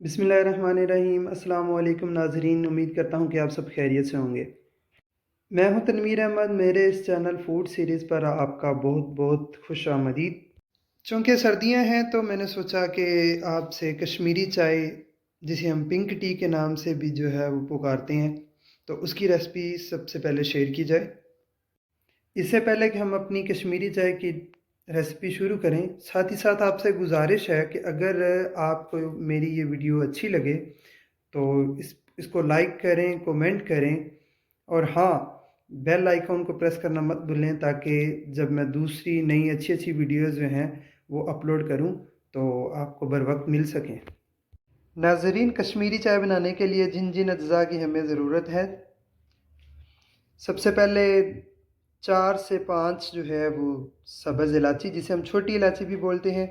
बिस्मिल्लाहिर्रहमानिर्रहीम। अस्सलाम वालेकुम नाज़रीन, उम्मीद करता हूँ कि आप सब खैरियत से होंगे। मैं हूँ तनवीर अहमद। मेरे इस चैनल फूड सीरीज़ पर आपका बहुत बहुत खुश आमदीद। चूँकि सर्दियाँ हैं तो मैंने सोचा कि आपसे कश्मीरी चाय, जिसे हम पिंक टी के नाम से भी जो है वो पुकारते हैं, तो उसकी रेसिपी सबसे पहले शेयर की जाए। इससे पहले कि हम अपनी कश्मीरी चाय की रेसिपी शुरू करें, साथ ही साथ आपसे गुजारिश है कि अगर आपको मेरी ये वीडियो अच्छी लगे तो इसको लाइक करें, कमेंट करें और हाँ, बेल आइकॉन को प्रेस करना मत भूलें ताकि जब मैं दूसरी नई अच्छी वीडियोज़ जो हैं वो अपलोड करूं तो आपको बर वक्त मिल सकें। नाज़रीन, कश्मीरी चाय बनाने के लिए जिन जिन अज्जा की हमें ज़रूरत है, सबसे पहले 4 से 5 जो है वो सब्ज़ इलायची, जिसे हम छोटी इलायची भी बोलते हैं,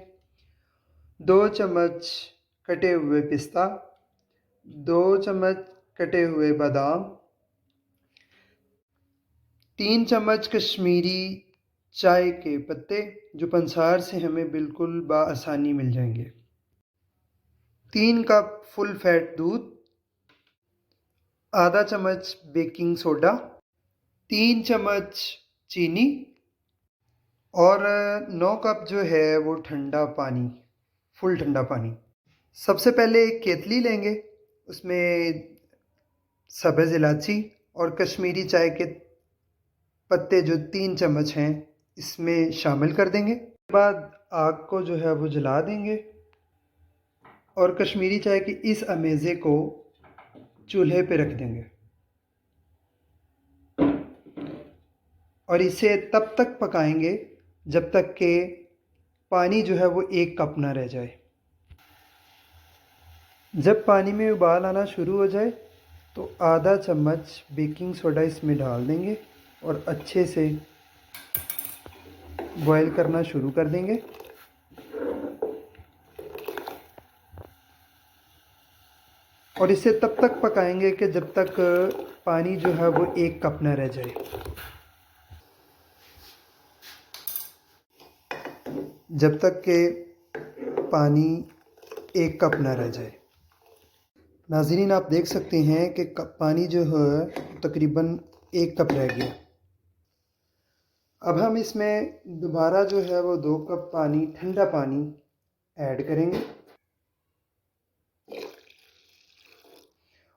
2 चम्मच कटे हुए पिस्ता, 2 चम्मच कटे हुए बादाम, 3 चम्मच कश्मीरी चाय के पत्ते जो पंसार से हमें बिल्कुल बआसानी मिल जाएंगे, 3 कप फुल फैट दूध, आधा चम्मच बेकिंग सोडा, 3 चम्मच चीनी और 9 कप जो है वो ठंडा पानी, फुल ठंडा पानी। सबसे पहले एक केतली लेंगे, उसमें सब्ज़ इलायची और कश्मीरी चाय के पत्ते जो 3 चम्मच हैं इसमें शामिल कर देंगे। उसके बाद आग को जो है वो जला देंगे और कश्मीरी चाय की इस अमेज़े को चूल्हे पे रख देंगे और इसे तब तक पकाएंगे जब तक कि पानी जो है वो 1 कप ना रह जाए। जब पानी में उबाल आना शुरू हो जाए तो आधा चम्मच बेकिंग सोडा इसमें डाल देंगे और अच्छे से बॉईल करना शुरू कर देंगे। और इसे तब तक पकाएंगे कि जब तक पानी जो है वो 1 कप ना रह जाए। जब तक कि पानी 1 कप ना रह जाए। नाज़रीन, आप देख सकते हैं कि पानी जो है तकरीबन 1 कप रह गया। अब हम इसमें दोबारा जो है वो 2 कप पानी, ठंडा पानी ऐड करेंगे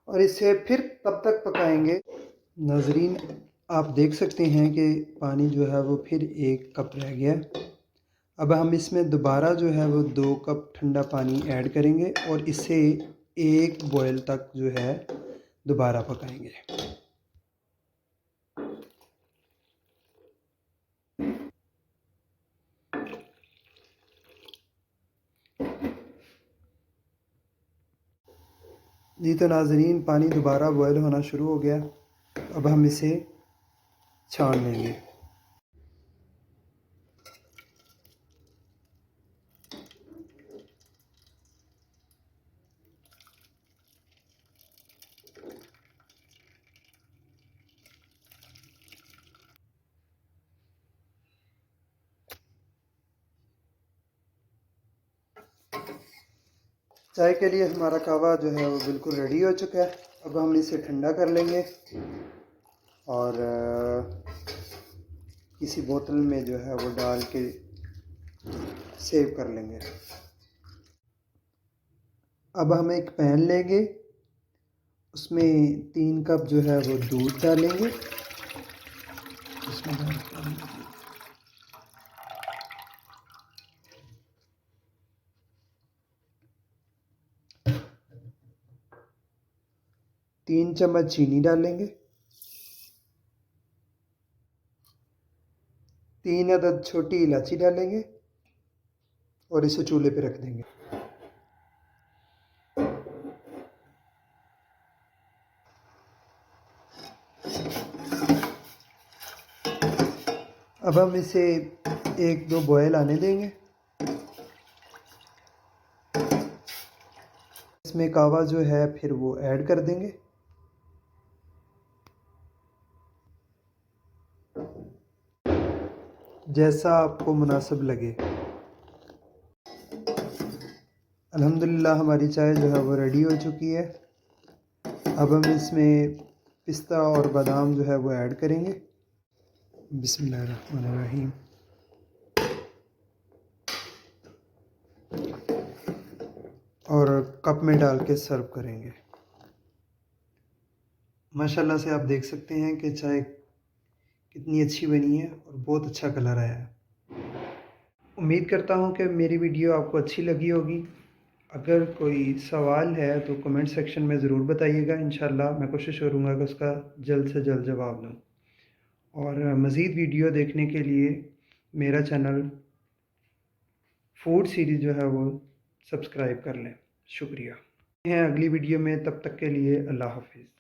और इसे फिर तब तक पकाएंगे। नाज़रीन, आप देख सकते हैं कि पानी जो है वो फिर 1 कप रह गया। अब हम इसमें दोबारा जो है वो 2 कप ठंडा पानी ऐड करेंगे और इसे 1 बॉयल तक जो है दोबारा पकाएंगे। जी तो नाज़रीन, पानी दोबारा बॉयल होना शुरू हो गया। अब हम इसे छान लेंगे। चाय के लिए हमारा कहवा जो है वो बिल्कुल रेडी हो चुका है। अब हम इसे ठंडा कर लेंगे और किसी बोतल में जो है वो डाल के सेव कर लेंगे। अब हम एक पैन लेंगे, उसमें 3 कप जो है वो दूध डालेंगे। इसमें 3 चम्मच चीनी डालेंगे, 3 अदद छोटी इलायची डालेंगे और इसे चूल्हे पे रख देंगे। अब हम इसे 1-2 बॉयल आने देंगे। इसमें कहवा जो है फिर वो ऐड कर देंगे। जैसा आपको मुनासिब लगे। अल्हम्दुलिल्लाह हमारी चाय जो है वो रेडी हो चुकी है। अब हम इसमें पिस्ता और बादाम जो है वो ऐड करेंगे। बिस्मिल्लाहिर्रहमानिर्रहीम। और कप में डाल के सर्व करेंगे। माशाल्लाह से आप देख सकते हैं कि चाय कितनी अच्छी बनी है और बहुत अच्छा कलर आया है। उम्मीद करता हूँ कि मेरी वीडियो आपको अच्छी लगी होगी। अगर कोई सवाल है तो कमेंट सेक्शन में ज़रूर बताइएगा। इंशाल्लाह मैं कोशिश करूँगा कि उसका जल्द से जल्द जवाब दूँ। और मज़ीद वीडियो देखने के लिए मेरा चैनल फूड सीरीज़ जो है वो सब्सक्राइब कर लें। शुक्रिया। हैं अगली वीडियो में, तब तक के लिए अल्लाह हाफ़िज़।